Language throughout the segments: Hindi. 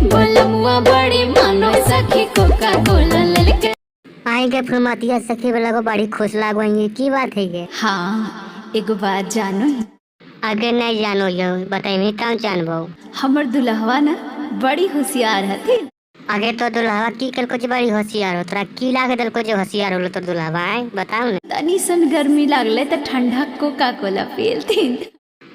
बलमुआ बड़ी मानो सखी कोका कोला ललके। आई के फुलमतिया सखी वाला को बड़ी खुश लागोंगी की बात है ये? हाँ एगो बात जानो, अगर नहीं जानो यो बताइए कौन जानबो? हमर दुल्हवा ना बड़ी होशियार हथी। आगे तो दुल्हवा की कल कुछ बड़ी होशियार हो, तोरा की लागे दल को जो होशियार होलो तो दुल्हवा है बताओ ना। तनी सन गर्मी लागले त ठंडा कोका कोला पियलथिन।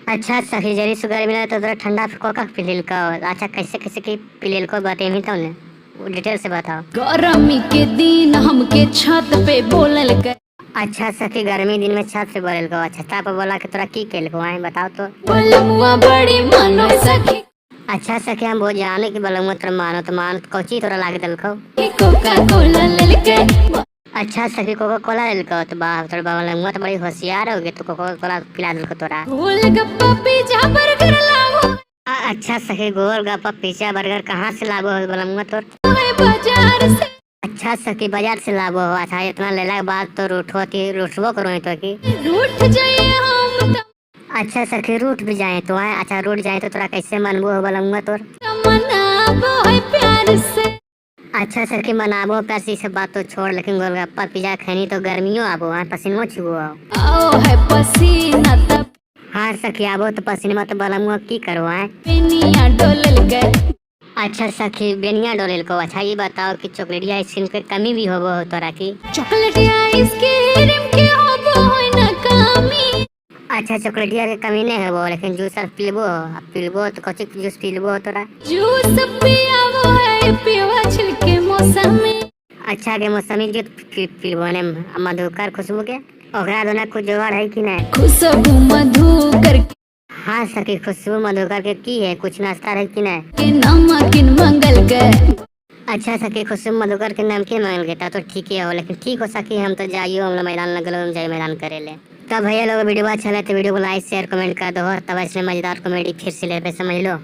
अच्छा सखी जरी सुगर मिला तो तोरा ठंडा कोका पिलिल का। अच्छा कैसे कैसे की पिलिल को बताइए तो ने वो डिटेल से बताओ। गर्मी के दिन हमके छत पे बोलल के। अच्छा सखी गर्मी दिन में छत से बोलल को। अच्छा ताप बोला के तोरा की केल को आए बताओ तो। बलमुआ बड़ी मानो सखी अच्छा सखी हम बहुत जाने की बलमुआ तोरा मानो तो कोची तोरा लागे दल को। कोका कोला ललके। अच्छा सखी कोका कोला ले को तो बाप तोरा बाबा लंगवा तो बड़ी होशियार हो गए तो कोका कोला पिला दल को तोरा। गोलगप्पा पिज्जा बर्गर लाओ। अच्छा सखी गोलगप्पा पिज्जा बर्गर कहाँ से लाबो हो बलंगवा तोर? बाजार से। अच्छा सखी बाजार से लाबो हो। अच्छा इतना लेला के बाद तो रूठबो करो तो की रूठ जाइए हम तो अच्छा सखी रूठ भी जाए तो आए। अच्छा रूठ जाए तो तोरा कैसे मनबो हो बलंगवा तोर? मनाबो है प्यार से। अच्छा सखी मनाबो पैसे से बात तो छोड़, लेकिन गोलगप्पा पिज्जा खानी तो गर्मियों आबो हाँ पसीनो छुओ। आओ है पसीना तब हाँ सखी आबो तो पसीने में तो बलंगवा की करो आए। पिनिया डोलल गए। अच्छा सखी बेनिया डोलेल को। अच्छा ये बताओ कि चॉकलेट आइसक्रीम के कमी भी होबो हो तोरा की? चॉकलेट आइसक्रीम के होबो है ना कमी। अच्छा चॉकलेट के कमी नहीं होबो, लेकिन जूस पीलबो तो कौची जूस पीलबो हो तोरा? जूस पियावो है पियवा छिलके मौसमी। अच्छा के मौसमी जूस पीलबो ने मधुकर खुशबू के ओकरा दोना कुछ जोगाड़ है कि नहीं? खुशबू मधुकर हाँ सखी खुशबू मधुकर के की है कुछ नाश्ता है कि नहीं? के नमकीन मंगल गए। अच्छा सखी खुशबू मधुकर के नाम के मांगल गए तो ठीक है हो, लेकिन ठीक हो सकी हम तो जाइयो हम मैदान लगलो जाए मैदान करे ले। तब भैया लोग वीडियो अच्छा लगे तो वीडियो को लाइक शेयर कमेंट कर दो। तब ऐसे मजेदार कॉमेडी फिर से ले पे समझ लो।